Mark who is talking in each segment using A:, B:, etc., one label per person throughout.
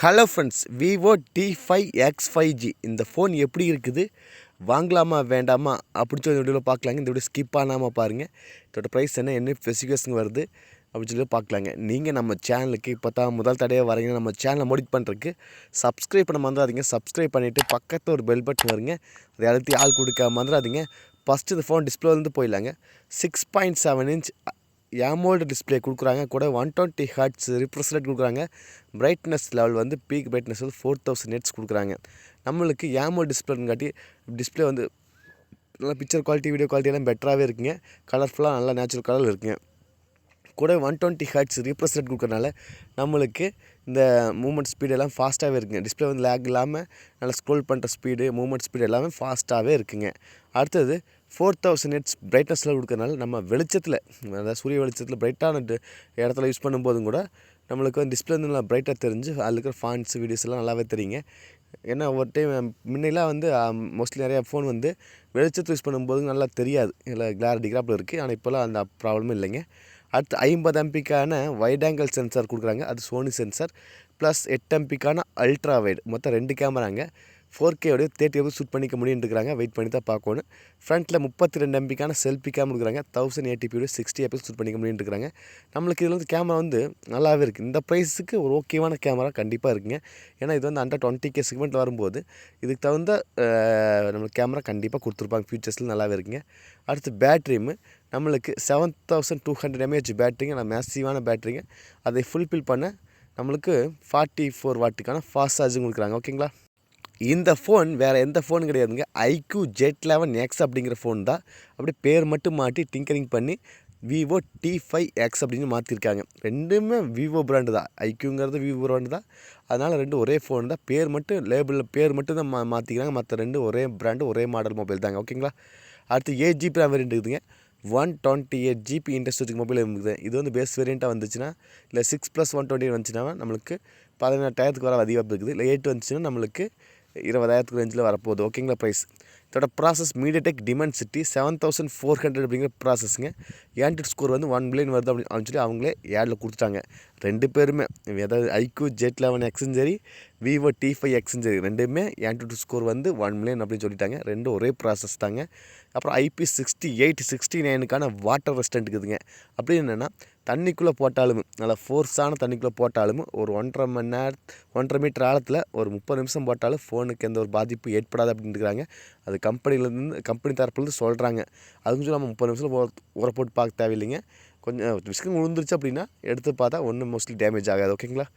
A: Hello friends, Vivo T5X5G இந்த phone எப்படி இருக்குது, வாங்கலாமா வேண்டாமா அப்படின்னு சொல்லி வீடியோவில் பார்க்கலாங்க. இந்த வீடியோ ஸ்கிப் பண்ணாமல் பாருங்கள். இதோட ப்ரைஸ் என்ன ஸ்பெசிஃபிகேஷன் வருது அப்படின்னு சொல்லி பார்க்கலாங்க. நீங்கள் நம்ம சேனலுக்கு இப்போ தான் முதல் தடையாக வரீங்கன்னா நம்ம சேனலை மோடிட் பண்ணுறதுக்கு சப்ஸ்கிரைப் பண்ண மறந்துடாதீங்க. சப்ஸ்கிரைப் பண்ணிவிட்டு பக்கத்தில் ஒரு பெல் பட்டன் வருங்க, அதை அழுத்தி ஆள் கொடுக்க மறந்துடாதீங்க. ஃபஸ்ட்டு இந்த ஃபோன் டிஸ்பிளேலேருந்து போயிடலாங்க. 6.7 இன்ச் AMOLED டிஸ்பிளே கொடுக்குறாங்க. கூட 120 ஹர்ட்ஸ் ரிஃப்ரெஷ் ரேட் கொடுக்குறாங்க. பிரைட்னஸ் லெவல் வந்து பீக் பிரைட்னஸ் வந்து 4000 நெட்ஸ் கொடுக்குறாங்க. நம்மளுக்கு AMOLED டிஸ்பிளேங்காட்டி டிஸ்பிளே வந்து நல்லா பிக்சர் குவாலிட்டி, வீடியோ குவாலிட்டி எல்லாம் பெட்டராகவே இருக்குங்க. கலர்ஃபுல்லாக நல்லா நேச்சுரல் கலர் இருக்குங்க. கூட 120 ஹர்ட்ஸ் ரிஃப்ரெஷ் ரேட் கொடுக்குறனால நம்மளுக்கு இந்த மூவ்மெண்ட் ஸ்பீடு எல்லாம் ஃபாஸ்ட்டாகவே இருக்குங்க. டிஸ்பிளே வந்து லேக் இல்லாமல் நல்லா ஸ்க்ரோல் பண்ணுற ஸ்பீடு, மூவ்மெண்ட் ஸ்பீடு எல்லாமே ஃபாஸ்ட்டாகவே இருக்குங்க. அடுத்தது 4000 நெட்ஸ் பிரைட்னஸில் கொடுக்குறனால நம்ம வெளிச்சத்தில், அதாவது சூரிய வெளிச்சத்தில் பிரைட்டான இடத்துல யூஸ் பண்ணும்போதும் கூட நம்மளுக்கு வந்து டிஸ்பிளே வந்து நல்லா பிரைட்டாக தெரிஞ்சு அதில் இருக்கிற ஃபாண்ட்ஸ், வீடியோஸ் எல்லாம் நல்லாவே தெரியுங்க. ஏன்னா ஒரு டைம் முன்னெல்லாம் வந்து மோஸ்ட்லி நிறையா ஃபோன் வந்து வெளிச்சத்தை யூஸ் பண்ணும்போது நல்லா தெரியாது, இல்லை கிளாரிட்டி கிராப்பில் இருக்குது. ஆனால் இப்போல்லாம் அந்த ப்ராப்ளமும் இல்லைங்க. அடுத்து 50 எம்பிக்கான வைட் ஆங்கிள் சென்சார் கொடுக்குறாங்க, அது சோனி சென்சார். ப்ளஸ் 8 எம்பிக்கான அல்ட்ரா வைட், மொத்தம் 2 கேமராங்க. 4K 30 எஃப்எஸ் ஷூட் பண்ணிக்க முடியுன்ட்டுருக்காங்க. வெயிட் பண்ணி தான் பார்க்கணும். ஃப்ரண்ட்டில் 32 எம்பிக்கான செல்ஃபி கேமரா கொடுக்குறாங்க. 1080p 60 எஃப்எஸ் ஷூட் பண்ணிக்க முடியுன்ட்டுருக்காங்க. நம்மளுக்கு இதில் வந்து கேமரா வந்து நல்லாவே இருக்குது. இந்த ப்ரைஸுக்கு ஒரு ஓகேவான கேமரா கண்டிப்பாக இருக்குங்க. ஏன்னா இது வந்து அண்டர் 20K செக்மெண்ட்டில் வரும்போது இதுக்கு தகுந்த நம்மளுக்கு கேமரா கண்டிப்பாக கொடுத்துருப்பாங்க. ஃபியூச்சர்ஸில் நல்லாவே இருக்குங்க. அடுத்து பேட்ரியும் நம்மளுக்கு 7200 mAh பேட்ரிங்க, நான் மேசிவான பேட்ரிங்க. அதை ஃபுல்ஃபில் பண்ண நம்மளுக்கு 44 வாட்டுக்கான ஃபாஸ்ட் சார்ஜிங் கொடுக்குறாங்க. ஓகேங்களா? இந்த ஃபோன் வேறு எந்த ஃபோனும் கிடையாதுங்க. iQOO Z11X அப்படிங்கிற ஃபோன் தான். அப்படியே பேர் மட்டும் மாட்டி டிங்கரிங் பண்ணி விவோ T5X அப்படின்னு மாற்றிருக்காங்க. ரெண்டுமே விவோ பிராண்டு தான். iQOOங்கிறது விவோ பிராண்டு தான். அதனால் ரெண்டும் ஒரே ஃபோன் தான். பேர் மட்டும் லேபிளில் பேர் மட்டும் தான் மாற்றிக்கிறாங்க. மற்ற ரெண்டும் ஒரே பிராண்டு, ஒரே மாடல் மொபைல் தாங்க. ஓகேங்களா? அடுத்து 8GB ரேம் வேரியன்ட் இருக்குதுங்க. 128GB இன்டர்ஸ்டிக் மொபைல் இருக்குது. இது வந்து பேஸ் வேரியண்ட்டாக வந்துச்சுன்னா, இல்லை 6+128 வந்துச்சுன்னா நம்மளுக்கு 18,000 வர அதிகமாக இருக்குது. இல்லை 8 வந்துச்சுன்னா நம்மளுக்கு 20,000 ரேஞ்சில் வரப்போகுது. ஓகேங்களா? ப்ரைஸ் இதோட ப்ராசஸ் MediaTek Dimensity 7400 அப்படிங்கிற ப்ராசஸ்ங்க. ஆண்ட்ராய்ட் ஸ்கோர் வந்து 1 மில்லியன் வருது அப்படின்னு சொல்லி அவங்களே ஏடில் கொடுத்துட்டாங்க. ரெண்டு பேருமே, அதாவது iQOO Z11Xும் சரி, விவோ T5Xும் சரி, ரெண்டுமே ஆண்ட்ராய்ட் ஸ்கோர் வந்து 1 மில்லியன் அப்படின்னு சொல்லிட்டாங்க. ரெண்டும் ஒரே ப்ராசஸ் தாங்க. அப்புறம் IP68 69க்கான வாட்டர் ரெசிஸ்டன்ட் இருக்குதுங்க. அப்படி என்னென்னா தண்ணிக்குள்ளே போட்டாலும், நல்லா ஃபோர்ஸான தண்ணிக்குள்ளே போட்டாலும் ஒரு 1.5 மீட்டர் ஆழத்தில் ஒரு 30 நிமிஷம் போட்டாலும் ஃபோனுக்கு எந்த ஒரு பாதிப்பு ஏற்படாது அப்படின்ட்டுருக்காங்க. அது கம்பெனி தரப்புலேருந்து சொல்கிறாங்க. அதுக்கும் சொல்லி நம்ம 30 நிமிஷத்தில் ஊற போட்டு பார்க்க தேவையில்லைங்க. கொஞ்சம் விஸ்கம் விழுந்துருச்சு அப்படின்னா எடுத்து பார்த்தா ஒன்றும் மோஸ்ட்லி டேமேஜ் ஆகாது. ஓகேங்களா?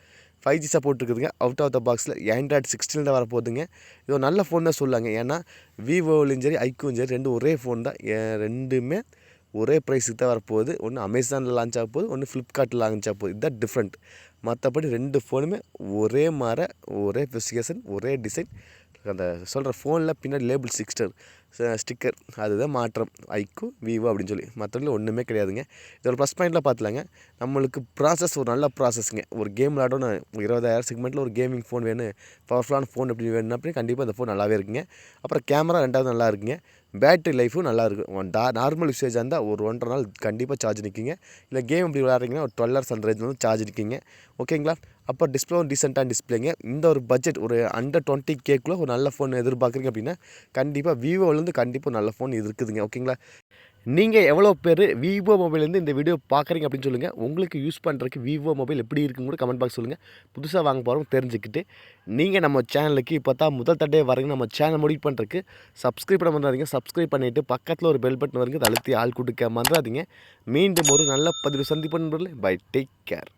A: 5G சப்போர்ட் இருக்குதுங்க. அவுட் ஆஃப் த பாக்ஸில் ஆண்ட்ராய்டு 16 தான் வரப்போகுதுங்க. இது ஒரு நல்ல ஃபோன் தான் சொல்லாங்க. ஏன்னா விவோலையும் சரி, iQOOவும் சரி, ரெண்டும் ஒரே ஃபோன் தான். ரெண்டுமே ஒரே ப்ரைஸுக்கு தான் வரப்போகுது. ஒன்று அமேசானில் லான்ச் ஆக போகுது, ஒன்று ஃப்ளிப்கார்ட்டில் லான்ச் ஆக போகுது. இதுதான் டிஃப்ரெண்ட். மற்றபடி ரெண்டு ஃபோனுமே ஒரே மாதிரி, ஒரே ஸ்பெசிஃபிகேஷன், ஒரே டிசைன். அந்த சொல்கிற ஃபோனில் பின்னாடி லேபிள் ஸ்டிக்கர் அதுதான் மாற்றம். iQOO, விவோ அப்படின்னு சொல்லி, மற்றபடி ஒன்றுமே கிடையாதுங்க. இதோட ப்ளஸ் பாயிண்ட்டில் பார்த்துலாங்க. நம்மளுக்கு ப்ராசஸ் ஒரு நல்ல ப்ராசஸ்ங்க. ஒரு கேம் விளாடணும், 20,000 செக்மெண்ட்டில் ஒரு கேமிங் ஃபோன் வேணும், பவர்ஃபுல்லான ஃபோன் எப்படி வேணும் அப்படின்னு கண்டிப்பாக இந்த ஃபோன் நல்லாவே இருக்குங்க. அப்புறம் கேமரா ரெண்டாவது நல்லா இருக்குங்க. பேட்டரி லைஃபும் நல்லா இருக்கும். நார்மல் யூசேஜாக இருந்தால் ஒரு 1.5 நாள் கண்டிப்பாக சார்ஜ் நிற்கிங்க. இல்லை கேம் இப்படி விளையாடுறீங்கன்னா ஒரு 12 ஹவர்ஸ் அந்த ரேஞ்சில் வந்து சார்ஜ் நிற்கிங்க. ஓகேங்களா? அப்போ டிஸ்பிளேவும் டீசெண்டான டிஸ்பிளேங்க. இந்த ஒரு பட்ஜெட் ஒரு அண்டர் 20Kக்குள்ளே ஒரு நல்ல ஃபோன் எதிர்பார்க்குறீங்க அப்படின்னா கண்டிப்பாக விவோலேருந்து கண்டிப்பாக நல்ல ஃபோன் இது இருக்குதுங்க. ஓகேங்களா? நீங்கள் எவ்வளோ பேர் விவோ மொபைல்லேருந்து இந்த வீடியோ பார்க்குறீங்க அப்படின்னு சொல்லுங்கள். உங்களுக்கு யூஸ் பண்ணுறதுக்கு விவோ மொபைல் எப்படி இருக்குன்னு கூட கமெண்ட் பாக்ஸ் சொல்லுங்கள். புதுசாக வாங்க போகிறோம் தெரிஞ்சுக்கிட்டு நீங்கள் நம்ம சேனலுக்கு இப்போ தான் முதல் தட்டையே வரீங்க. நம்ம சேனல் முடிவு பண்ணுறதுக்கு சப்ஸ்கிரைப் பண்ண மறந்துடாதீங்க. சப்ஸ்கிரைப் பண்ணிவிட்டு பக்கத்தில் ஒரு பெல் பட்டன் வருங்க, அழுத்தி ஆள் கொடுக்க மறந்துடாதீங்க. மீண்டும் ஒரு நல்ல பதிவு சந்திப்பு. Bye, take care.